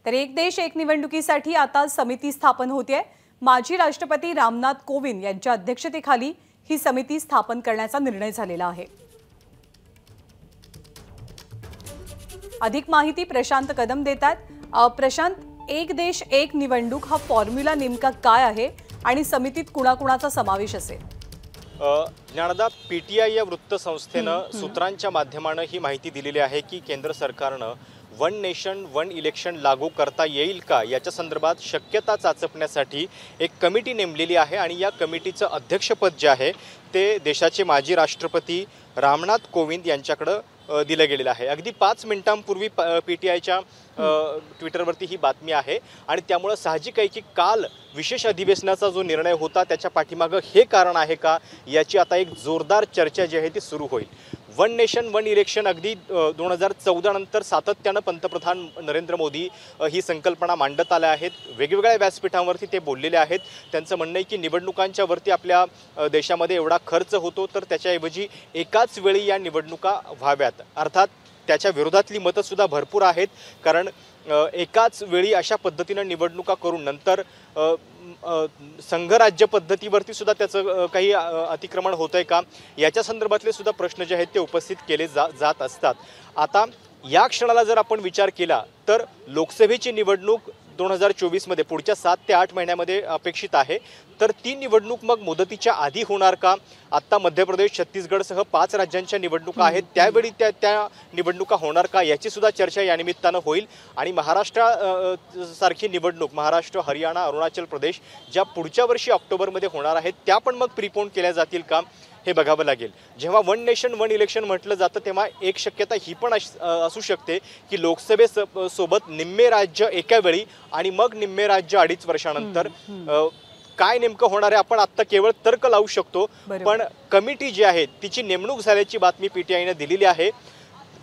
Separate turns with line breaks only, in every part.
तर एक देश एक निवडणुकीसाठी आता समिती स्थापन होते आहे। माजी राष्ट्रपती रामनाथ कोविंद यांच्या अध्यक्षतेखाली ही समिती स्थापन करण्याचा निर्णय झालेला आहे। अधिक माहिती प्रशांत कदम देतात। प्रशांत, एक देश एक निवडणूक हा फॉर्म्युला नेमका काय आहे आणि समितीत कुणाकुणाचा समावेश असेल?
ज्ञानदा, पीटीआय या वृत्तसंस्थेनं सूत्रांच्या माध्यमाने ही माहिती दिलेली आहे की केंद्र सरकारनं वन नेशन वन इलेक्शन लागू करता येईल का याच्या संदर्भात शक्यता चाचपण्यासाठी एक कमिटी नेमलेली आहे आणि या कमिटीचं अध्यक्षपद जे आहे ते देशाचे माजी राष्ट्रपती रामनाथ कोविंद यांच्याकडे दिलं गेलेलं आहे। अगदी 5 मिनिटांपूर्वी पीटीआयच्या ट्विटरवरती ही बातमी आहे आणि त्यामुळे साहजिक आहे की काल विशेष अधिवेशनाचा जो निर्णय होता त्याच्या पाठीमागे हे कारण आहे का याची आता एक जोरदार चर्चा जी आहे ती सुरू होईल। वन नेशन वन इलेक्शन अगदी 2014 नंतर सातत्यानं पंतप्रधान नरेंद्र मोदी ही संकल्पना मांडत आल्या आहेत। वेगवेगळ्या व्यासपीठांवरती ते बोललेले आहेत। त्यांचं म्हणणं आहे की निवडणुकांच्या वरती आपल्या देशामध्ये एवढा खर्च होतो तर त्याच्याऐवजी एकाच वेळी या निवडणुका व्हाव्यात। अर्थात त्याच्या विरोधातली मतं सुद्धा भरपूर आहेत, कारण एकाच वेळी अशा पद्धतीनं निवडणुका करून नंतर संघराज्य पद्धतीवरती सुद्धा त्याचं काही अतिक्रमण होतंय का याच्या संदर्भातले सुद्धा प्रश्न जे आहेत ते उपस्थित केले जात असतात। आता या क्षणाला जर आपण विचार केला तर लोकसभेची निवडणूक 2024 मध्ये पुढच्या 7 ते 8 महिन्यामध्ये अपेक्षित आहे। तर ती निवडणूक मग मुदतीच्या आधी होणार का? आता मध्य प्रदेश, छत्तीसगडसह 5 राज्यांच्या निवडणुका आहेत, त्यावेळी त्या निवडणुका होणार का याची सुद्धा चर्चा या निमित्तानं होईल। आणि महाराष्ट्र सारखी निवडणूक, महाराष्ट्र, हरियाणा, अरुणाचल प्रदेश ज्या पुढच्या वर्षी ऑक्टोबरमध्ये होणार आहेत त्या पण मग प्रीपोन केल्या जातील का हे बघावं लागेल। जेव्हा वन नेशन वन इलेक्शन म्हटलं जातं तेव्हा एक शक्यता ही पण असू शकते की लोकसभेसोबत निम्मे राज्य एका वेळी आणि मग निम्मे राज्य 2.5 वर्षानंतर काय नेमकं होणार आहे आपण आता केवळ तर्क लावू शकतो, पण कमिटी जी आहे तिची नेमणूक झाल्याची बातमी पीटीआयने दिलेली आहे।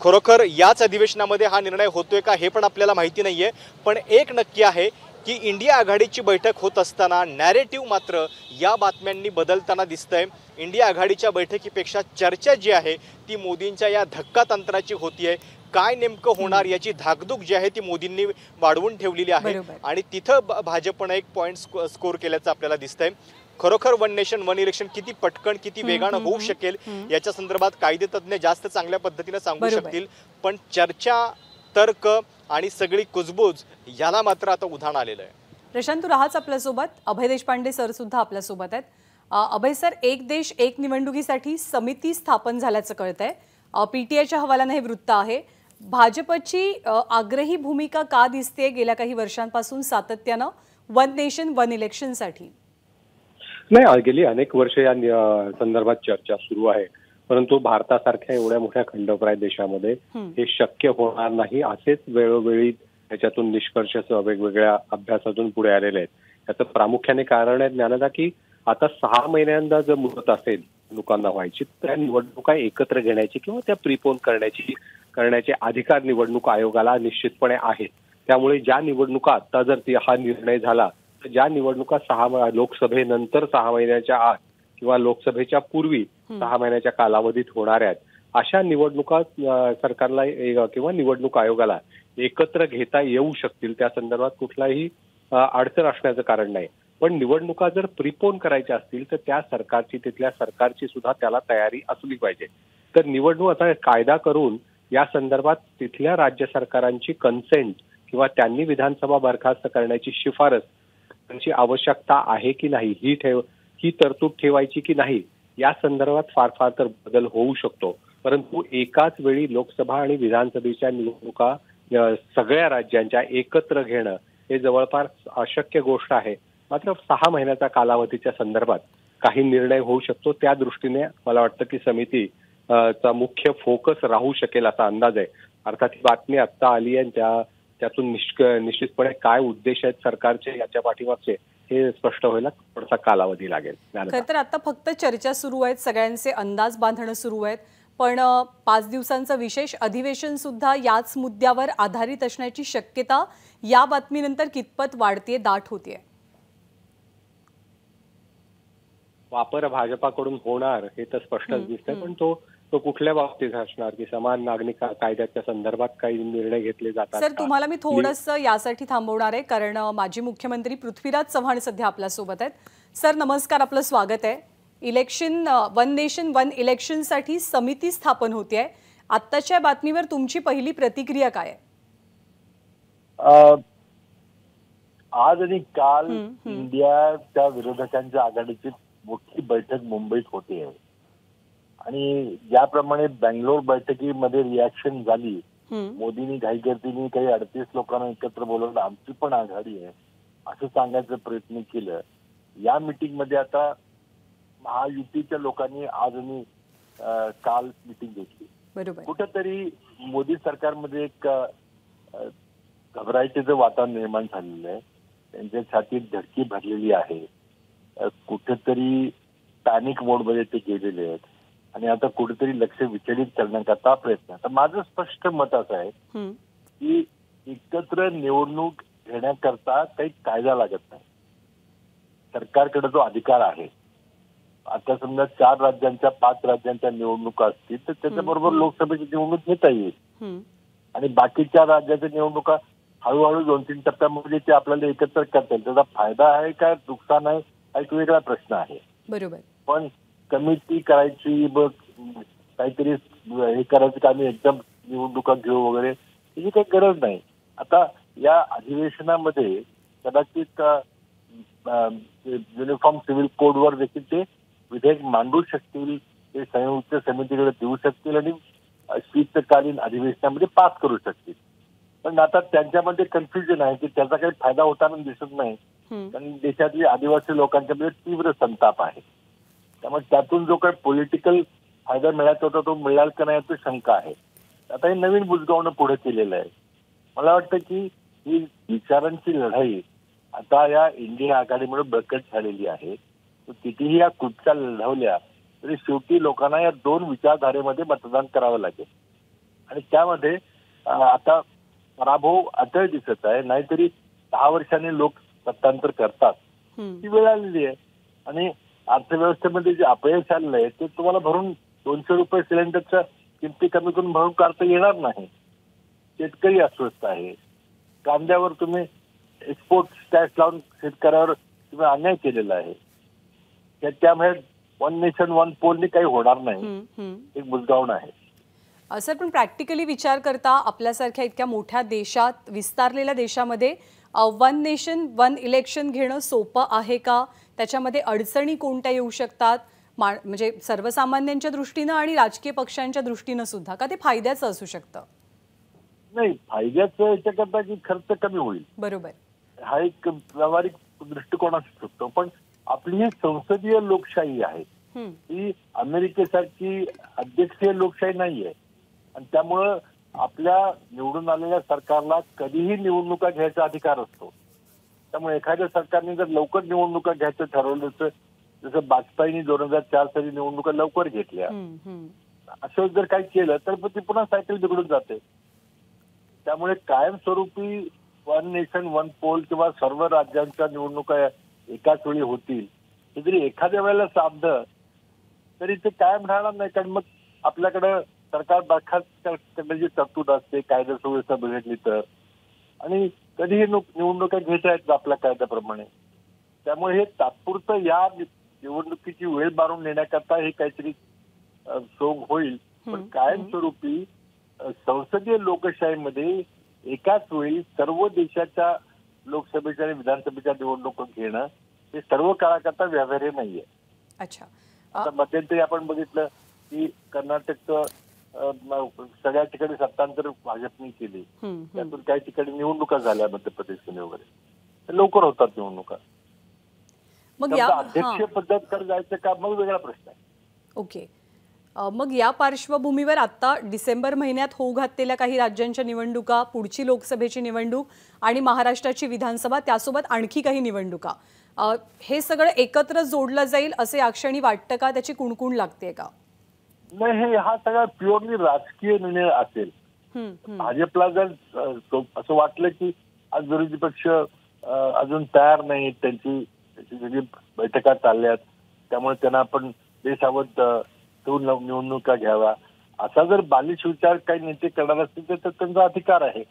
खरोखर याच अधिवेशनामध्ये हा निर्णय होतोय का हे पण आपल्याला माहिती नाहीये, पण एक नक्की आहे की इंडिया आघाडीची बैठक होत असताना नॅरेटिव्ह मात्र या बातम्यांनी बदलताना दिसतंय। इंडिया आघाडीच्या बैठकीपेक्षा चर्चा जी आहे ती मोदींच्या या धक्कातंत्राची होतीये। काय नेमकं होणार याची धाकधूक जी आहे ती मोदींनी वाढवून ठेवलेली आहे आणि तिथं भाजपने एक पॉइंट स्कोर केल्याचं आपल्याला दिसतंय। खरोखर वन नेशन वन इलेक्शन किती पटकन किती वेगानं होऊ शकेल याच्या संदर्भात कायदेतज्ञ जास्त चांगल्या पद्धतीने सांगू शकतील, पण चर्चा, तर्क आणि सगळी कुजबूज याला मात्र आता उधाण आलेलं आहे।
प्रशांत, तू राहाच आपल्यासोबत। अभय देशपांडे सर सुद्धा आपल्यासोबत आहेत। अभय सर, एक देश एक निवडणुकीसाठी समिती स्थापन झाल्याचं कळतंय। पीटीआयच्या हवालाने हे वृत्त आहे। भाजपची आग्रही भूमिका का दिसते गेल्या काही वर्षांपासून सातत्यानं वन नेशन वन इलेक्शनसाठी?
नाही, गेली अनेक वर्ष या संदर्भात चर्चा सुरू आहे, परंतु भारतासारख्या एवढ्या मोठ्या खंडप्राय देशामध्ये हे शक्य होणार नाही असेच वेळोवेळी त्याच्यातून निष्कर्ष वेगवेगळ्या अभ्यासातून पुढे आलेले आहेत। त्याचं प्रामुख्याने कारण आहे ज्ञानदा की आता 6 महिन्यांदा जर मुदत असेल निवडणुकांना व्हायची तर त्या निवडणुका एकत्र घेण्याची किंवा त्या प्रीपोन करण्याचे अधिकार निवडणूक आयोगाला निश्चितपणे आहेत। त्यामुळे ज्या निवडणुका आता जर हा निर्णय झाला तर ज्या निवडणुका लोकसभेनंतर 6 महिन्याच्या आत किंवा लोकसभेच्या पूर्वी 6 महिन्याच्या कालावधीत होणार आहेत अशा निवडणुका सरकारला किंवा निवडणूक आयोगाला एकत्र घेता येऊ शकतील। त्या संदर्भात कुठलाही अडचण असण्याचं कारण नाही, पण निवडणुका जर प्रीपोन करायच्या असतील तर त्या सरकारची, तिथल्या सरकारची सुद्धा त्याला तयारी असली पाहिजे। तर निवडणूक आता कायदा करून या संदर्भात तिथल्या राज्य सरकारांची कन्सेंट किंवा त्यांनी विधानसभा बरखास्त करण्याची शिफारस त्यांची आवश्यकता आहे की नाही, ही तरतूद ठेवायची की नाही या संदर्भात फार तर बदल होऊ शकतो। परंतु एकाच वेळी लोकसभा आणि विधानसभेच्या निवडणुका सगळ्या राज्यांच्या एकत्र घेणं हे जवळपास अशक्य गोष्ट आहे। मात्र 6 महिन्याच्या कालावधीच्या संदर्भात काही निर्णय होऊ शकतो। त्या दृष्टीने मला वाटतं की समिती चा मुख्य फोकस राहू शकेल असा अंदाज आहे। अर्थात ही बातमी आता आली आहे, त्यातून निश्चितपणे काय उद्देश आहेत सरकारचे याच्या पाठीमागचे हे स्पष्ट व्हायला थोडासा कालावधी लागेल।
खरं तर आता फक्त चर्चा सुरू आहेत, सगळ्यांचे अंदाज बांधणं सुरू आहेत, पण 5 दिवसांचं विशेष अधिवेशन सुद्धा याच मुद्द्यावर आधारित असण्याची शक्यता या बातमीनंतर कितपत वाढते, दाट होते?
वापर भाजपाकडून होणार हे तर स्पष्टच दिसतंय, पण तो तो कुठल्या बाबतीत असणार की समान नागरिक कायद्याच्या संदर्भात काही निर्णय घेतले जातात
सर
का?
तुम्हाला मी थोडंसं यासाठी थांबवणार आहे कारण माजी मुख्यमंत्री पृथ्वीराज चव्हाण सध्या आपल्या सोबत आहेत। सर नमस्कार, आपलं स्वागत आहे। इलेक्शन वन नेशन वन इलेक्शनसाठी समिती स्थापन होते आहे, आत्ताच्या बातमीवर तुमची पहिली प्रतिक्रिया काय आहे?
आज आणि काल इंडियाच्या विरोधकांच्या आघाडीची मोठी बैठक मुंबईत होते आहे आणि ज्याप्रमाणे बँगलोर बैठकीमध्ये रिॲक्शन झाली, मोदींनी घाईगर्दीने काही 38 लोकांना एकत्र बोलवलं, आमची पण आघाडी आहे असं सांगायचा प्रयत्न केलं। या मीटिंग मध्ये आता महायुतीच्या लोकांनी आज आणि काल मीटिंग घेतली।
बरोबर,
कुठेतरी मोदी सरकारमध्ये एक घबराटीचं वातावरण निर्माण झालेलं आहे, त्यांच्या छातीत धडकी भरलेली आहे, कुठेतरी पॅनिक मोडमध्ये ते गेलेले आहेत आणि आता कुठेतरी लक्ष विचलित करण्याकरता प्रयत्न। आता माझं स्पष्ट मत असं आहे की एकत्र निवडणूक घेण्याकरता काही कायदा लागत नाही, सरकारकडे जो अधिकार आहे। आता समजा 4 राज्यांच्या 5 राज्यांच्या निवडणुका असतील तर त्याच्याबरोबर लोकसभेची निवडणूक घेता येईल आणि बाकीच्या राज्याच्या निवडणुका हळूहळू 2-3 टप्प्यामध्ये ते आपल्याला एकत्र करता येईल। त्याचा फायदा आहे का नुकसान आहे हा एक वेगळा प्रश्न आहे।
बरोबर,
पण कमिटी करायची, बघ काहीतरी हे करायचं का आम्ही एकदम निवडणुका घेऊ वगैरे त्याची काही गरज नाही। आता या अधिवेशनामध्ये कदाचित युनिफॉर्म सिव्हिल कोडवर देखील ते विधेयक मांडू शकतील, ते संयुक्त समितीकडे देऊ शकतील आणि शीतकालीन अधिवेशनामध्ये पास करू शकतील। पण आता त्यांच्यामध्ये कन्फ्युजन आहे की त्याचा काही फायदा होताना दिसत नाही, कारण देशातली आदिवासी लोकांच्यामध्ये तीव्र संताप आहे। त्यामुळे त्यातून जो काही पॉलिटिकल फायदा मिळायचा होता तो मिळाल का नाही याची शंका आहे। आता हे नवीन बुजगावणं पुढे केलेलं आहे। मला वाटतं की ही विचारांची लढाई आता या इंडिया आघाडीमुळे बळकट झालेली आहे। कितीही या कुटच्या लढवल्या तरी शेवटी लोकांना या 2 विचारधारेमध्ये मतदान करावं लागेल आणि त्यामध्ये आता पराभव अटळ दिसत आहे, नाहीतरी 10 वर्षांनी लोक सत्तांतर करतात, ती वेळ आलेली आहे आणि अर्थव्यवस्थेमध्ये जे अपयश आलेलं आहे ते तुम्हाला भरून 200 रुपये सिलेंडरच्या किमती कमी करून भरून काढता येणार नाही। शेतकरी अस्वस्थ आहे, कांद्यावर तुम्ही एक्सपोर्ट टॅक्स लावून शेतकऱ्यावर तुम्ही अन्याय केलेला आहे, त्यामुळे वन नेशन वन पोलनी काही होणार नाही, एक बुजगावणं आहे।
सर पण प्रॅक्टिकली विचार करता आपल्यासारख्या इतक्या मोठ्या देशात, विस्तारलेल्या देशामध्ये वन नेशन वन इलेक्शन घेणं सोपं आहे का? त्याच्यामध्ये अडचणी कोणत्या येऊ शकतात, म्हणजे सर्वसामान्यांच्या दृष्टीनं आणि राजकीय पक्षांच्या दृष्टीनं सुद्धा, का ते फायद्याचं असू शकतं?
नाही, फायद्याचं याच्याकरता की खर्च कमी होईल,
बरोबर,
हा एक व्यावहारिक दृष्टिकोन असू शकतो। पण आपली ही संसदीय लोकशाही आहे, ही अमेरिकेसारखी अध्यक्षीय लोकशाही नाहीये आणि त्यामुळं आपल्या निवडून आलेल्या सरकारला कधीही निवडणुका घ्यायचा अधिकार असतो। त्यामुळे एखाद्या सरकारने जर लवकर निवडणुका घ्यायचं ठरवलं तर जसं वाजपेयींनी 2004 साली निवडणुका लवकर घेतल्या, असं जर काही केलं तर ती पुन्हा सायकल बिघडून जाते। त्यामुळे कायमस्वरूपी वन नेशन वन पोल किंवा सर्व राज्यांच्या निवडणुका एकाच वेळी होतील हे जरी एखाद्या वेळेला साधलं तरी ते कायम राहणार नाही, कारण मग आपल्याकडं सरकार बरखास्त करण्याची तरतूद असते कायदा सुव्यवस्था बिघडली तर, आणि कधीही निवडणुका घेता येतात आपल्या कायद्याप्रमाणे। त्यामुळे हे तात्पुरतं या निवडणुकीची वेळ मारून नेण्याकरता हे काहीतरी सोंग होईल, पण कायमस्वरूपी संसदीय लोकशाहीमध्ये एकाच वेळी सर्व देशाच्या लोकसभेच्या आणि विधानसभेच्या निवडणुका घेणं हे सर्व काळाकरता व्यवहार्य नाहीये।
अच्छा,
आता मध्यंतरी आपण बघितलं की कर्नाटकचं सगळ्या ठिकाणी सत्तांतर भाजपने केली, त्यातून काही ठिकाणी निवडणुका झाल्या मध्य प्रदेशमध्ये वगैरे, लवकर होतात निवडणुका। मग अध्यक्षीय पद्धतकडे जायचं का मग वेगळा प्रश्न आहे।
ओके, मग या पार्श्वभूमीवर आता डिसेंबर महिन्यात होऊ घातलेल्या काही राज्यांच्या निवडणुका, पुढची लोकसभेची निवडणूक आणि महाराष्ट्राची विधानसभा, त्यासोबत आणखी काही निवडणुका, हे सगळं एकत्र जोडलं जाईल असे याक्षणी वाटतं का? त्याची कुणकुण लागते का?
नाही, हा सगळा प्युअरली राजकीय निर्णय असेल। भाजपला जर असं वाटलं की आज विरोधी पक्ष अजून तयार नाही, त्यांची सगळी बैठका चालल्यात, त्यामुळे त्यांना आपण बेसावध ठेवून निवडणुका घ्यावा, असा जर बालिश विचार काही नेते करणार असतील तर त्यांचा अधिकार आहे.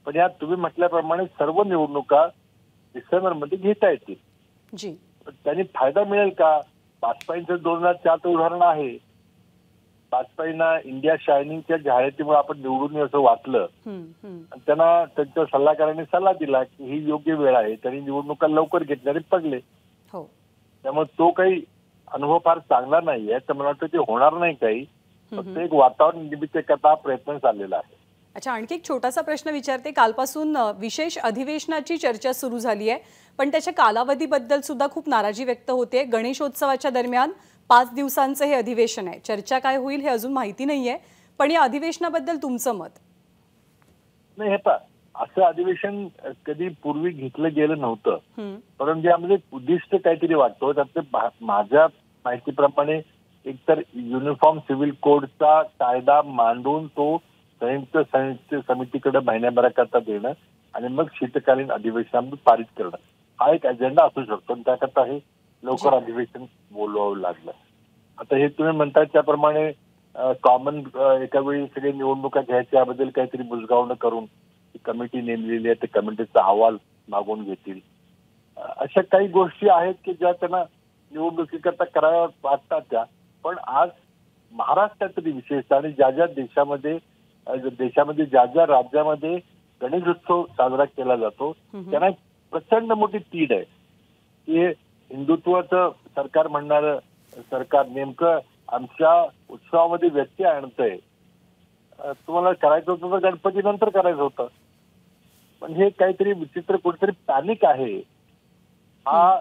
पण या तुम्ही म्हटल्याप्रमाणे सर्व निवडणुका डिसेंबरमध्ये घेता येतील.
जी.
त्यांनी फायदा मिळेल का? वाजपेयींचं 2004 उदाहरण आहे. वाजपेयींना इंडिया शायनिंगच्या जाहिरातीमुळे आपण निवडून येऊ असं वाटलं. आणि त्यांना त्यांच्या सल्लागारांनी सल्ला दिला की ही योग्य वेळ आहे. त्यांनी निवडणुका लवकर घेतल्या आणि पडले. त्यामुळे तो काही अनुभव फार चांगला नाहीये. तर मला वाटतं ते होणार नाही काही. फक्त एक वातावरण निर्मिती करता प्रयत्न चाललेला आहे.
अच्छा, आणखी एक छोटासा प्रश्न विचारते. कालपासून विशेष अधिवेशनाची चर्चा सुरू झाली आहे, पण त्याच्या कालावधीबद्दल सुद्धा खूप नाराजी व्यक्त होते. गणेशोत्सवाच्या दरम्यान 5 दिवसांचं हे अधिवेशन आहे. चर्चा काय होईल हे अजून माहिती नाहीये, पण या अधिवेशनाबद्दल तुमचं मत?
नाही, हे पहा, असं अधिवेशन कधी पूर्वी घेतलं गेलं नव्हतं. परंतु यामध्ये उद्दिष्ट काहीतरी वाटतो. त्यातले माझ्या माहितीप्रमाणे एकतर युनिफॉर्म सिव्हिल कोडचा कायदा मांडून तो संयुक्त समितीकडे महिन्याभराकरता देणं आणि मग शीतकालीन अधिवेशनामध्ये पारित करणं हा एक अजेंडा असू शकतो. आणि त्याकरता हे लवकर अधिवेशन बोलवावं लागलं. आता हे तुम्ही म्हणताय त्याप्रमाणे कॉमन एका वेळी सगळे निवडणुका घ्यायच्या याबद्दल काहीतरी बुजगावणं करून कमिटी नेमलेली आहे. त्या कमिटीचा अहवाल मागून घेतील. अशा काही गोष्टी आहेत की ज्या त्यांना निवडणुकीकरता कराव्या वाटतात त्या. पण आज महाराष्ट्रातली विशेषतः आणि ज्या ज्या देशामध्ये ज्या ज्या राज्यामध्ये गणेशोत्सव साजरा केला जातो त्यांना प्रचंड मोठी तीड आहे. की हिंदुत्वाचं सरकार म्हणणारं सरकार नेमकं आमच्या उत्सवामध्ये व्यत्यय आणतंय. तुम्हाला करायचं होतं तर गणपती नंतर करायचं होतं. पण हे काहीतरी विचित्र कुठेतरी पॅनिक आहे. हा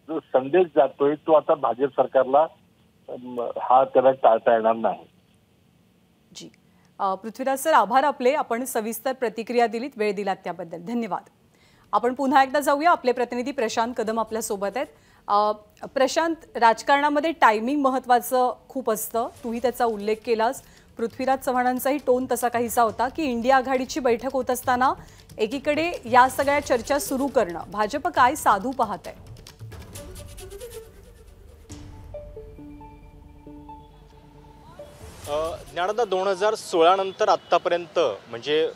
जो संदेश जातोय तो आता भाजप सरकारला हा त्याला टाळता येणार नाही.
जी. पृथ्वीराज सर, आभार आपले. आपण सविस्तर प्रतिक्रिया दिलीत, वेळ दिलात त्याबद्दल धन्यवाद. आपण पुन्हा एकदा जाऊया. आपले प्रतिनिधी प्रशांत कदम आपल्या सोबत आहेत. प्रशांत, राजकारणामध्ये टायमिंग महत्त्वाचं खूप असतं. तूही त्याचा उल्लेख केलास. पृथ्वीराज चव्हाणांचाही टोन तसा काहीसा होता की इंडिया आघाडीची बैठक होत असताना एकीकडे या सगळ्या चर्चा सुरू करणं भाजप काय साधू पाहत आहे?
ज्ञानदा, 2016 नंतर आत्तापर्यंत म्हणजे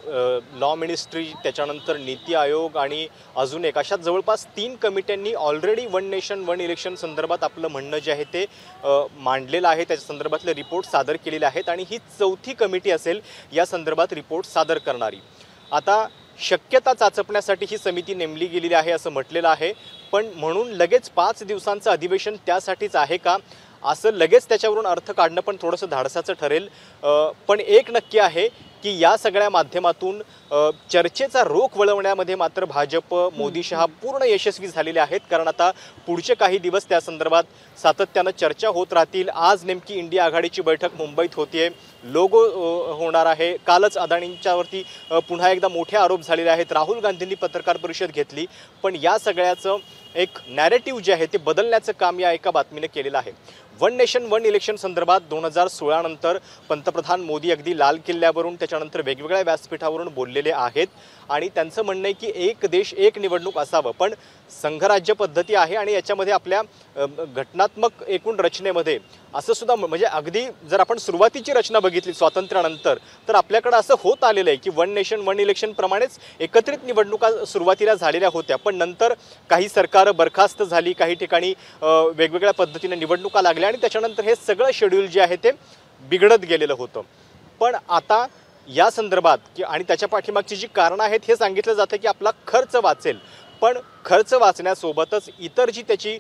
लॉ मिनिस्ट्री, त्याच्यानंतर नीती आयोग आणि अजून एक अशा जवळपास 3 कमिट्यांनी already one nation one election संदर्भात आपलं म्हणणं जे आहे ते मांडलेलं आहे. त्याच्या संदर्भातले रिपोर्ट सादर केलेले आहेत आणि ही 4थी कमिटी असेल या संदर्भात रिपोर्ट सादर करणारी. आता शक्यता चाचपण्यासाठी ही समिती नेमली गेलेली आहे असं म्हटलेलं आहे. पण म्हणून लगेच 5 दिवसांचं अधिवेशन त्यासाठीच आहे का, असं लगेच त्याच्यावरून अर्थ काढणं पण थोडंसं धाडसाचं ठरेल. पण एक नक्की आहे की या सगळ्या माध्यमातून चर्चेचा रोख वळवण्यामध्ये मात्र भाजप, मोदी शहा पूर्ण यशस्वी झालेले आहेत. कारण आता पुढचे काही दिवस त्या संदर्भात सातत्यानं चर्चा होत राहतील. आज नेमकी इंडिया आघाडीची बैठक मुंबईत होतीये, लोगो होणार आहे. कालच अदानींच्यावरती पुन्हा एकदा मोठे आरोप झालेले आहेत. राहुल गांधींनी पत्रकार परिषद घेतली. पण या सगळ्याचं एक नॅरेटिव्ह जे आहे ते बदलण्याचं काम या एका बातमीने केलेलं आहे. वन नेशन वन इलेक्शन संदर्भात 2016 नंतर पंतप्रधान मोदी अगदी लाल किल्ल्यावरून त्याच्यानंतर वेगवेगळ्या व्यासपीठावरून बोललेले आहेत आणि त्यांचं म्हणणं आहे की एक देश एक निवडणूक असावं. पण संघराज्य पद्धती आहे आणि याच्यामध्ये आपल्या घटनात्मक एकूण रचनेमध्ये असं सुद्धा म्हणजे अगदी जर आपण सुरुवातीची रचना बघितली स्वातंत्र्यानंतर तर आपल्याकडे असं होत आलेलं आहे की वन नेशन वन इलेक्शन प्रमाणेच एकत्रित निवडणुका सुरुवातीला झालेल्या होत्या. पण नंतर काही सरकारं बरखास्त झाली, काही ठिकाणी वेगवेगळ्या पद्धतीने निवडणुका लागल्या आणि त्याच्यानंतर हे सगळं शेड्यूल जे आहे ते बिघडत गेलेलं होतं. पण आता या संदर्भात आणि त्याच्या पाठीमागची जी कारणं आहेत हे सांगितलं जातं की आपला खर्च वाचेल. पण खर्च वाचण्यासोबतच इतर जी त्याची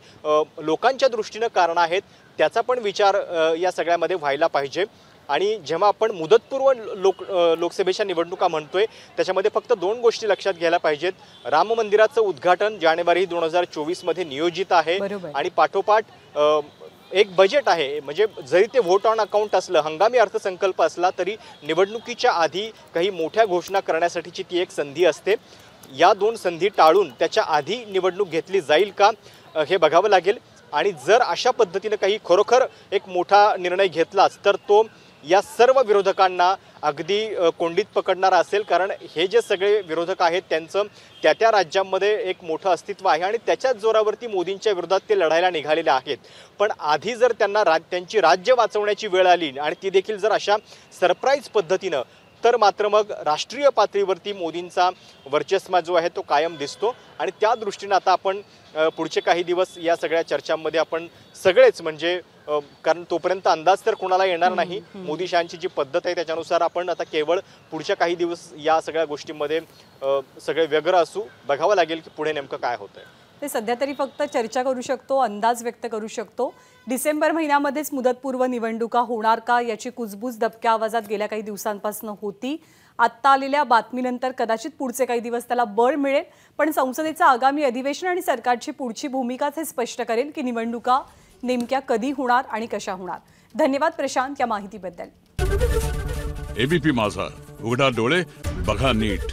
लोकांच्या दृष्टीनं कारणं आहेत त्याचा पण विचार या सगळ्यामध्ये व्हायला पाहिजे. आणि जेव्हा आपण मुदतपूर्व लोकसभेच्या निवडणुका म्हणतोय त्याच्यामध्ये फक्त 2 गोष्टी लक्षात घ्यायला पाहिजेत. राम मंदिराचं उद्घाटन जानेवारी 2024 मध्ये नियोजित आहे आणि पाठोपाठ एक बजेट आहे. म्हणजे जरी ते व्होट ऑन अकाउंट असलं, हंगामी अर्थसंकल्प असला तरी निवडणुकीच्या आधी काही मोठ्या घोषणा करण्यासाठीची ती एक संधी असते. या 2 संधी टाळून त्याच्या आधी निवडणूक घेतली जाईल का हे बघावं लागेल. आणि जर अशा पद्धतीने काही खरोखर एक मोठा निर्णय घेतलाच तर तो या सर्व विरोधकांना अगदी कोंडीत पकडणारा असेल, कारण हे जे सगळे विरोधक आहेत त्यांचं त्या राज्यांमध्ये एक मोठं अस्तित्व आहे आणि त्याच्याच जोरावरती मोदींच्या विरोधात ते लढायला निघालेले आहेत. पण आधी जर त्यांना त्यांची राज्य वाचवण्याची वेळ आली आणि ती देखील जर अशा सरप्राईज पद्धतीनं, तर मात्र मग राष्ट्रीय पातळीवरती मोदींचा वर्चस्व जो आहे तो कायम दिसतो. आणि त्या दृष्टीनं आता आपण पुढचे काही दिवस या सगळ्या चर्चांमध्ये आपण सगळेच म्हणजे कारण तोपर्यंत अंदाज तर कोणाला येणार नाही. मोदी शहांची जी पद्धत आहे त्याच्यानुसार आपण आता केवळ पुढच्या काही दिवस या सगळ्या गोष्टींमध्ये सगळे व्यग्र असू. बघावं लागेल की पुढे नेमकं काय होतंय.
ते सध्या तरी फक्त चर्चा करू शकतो, अंदाज व्यक्त करू शकतो. डिसेंबर महिन्यामध्येच मुदतपूर्व निवडणुका होणार का याची कुजबूज दबक्या आवाजात गेल्या काही दिवसांपासून होती. आत्ता आलेल्या बातमीनंतर कदाचित पुढचे काही दिवस त्याला बळ मिळेल. पण संसदेचं आगामी अधिवेशन आणि सरकारची पुढची भूमिकाच हे स्पष्ट करेल की निवडणुका नेमक्या कधी होणार आणि कशा होणार. धन्यवाद प्रशांत या माहितीबद्दल.
एबीपी माझा, उघडा डोळे बघा नीट.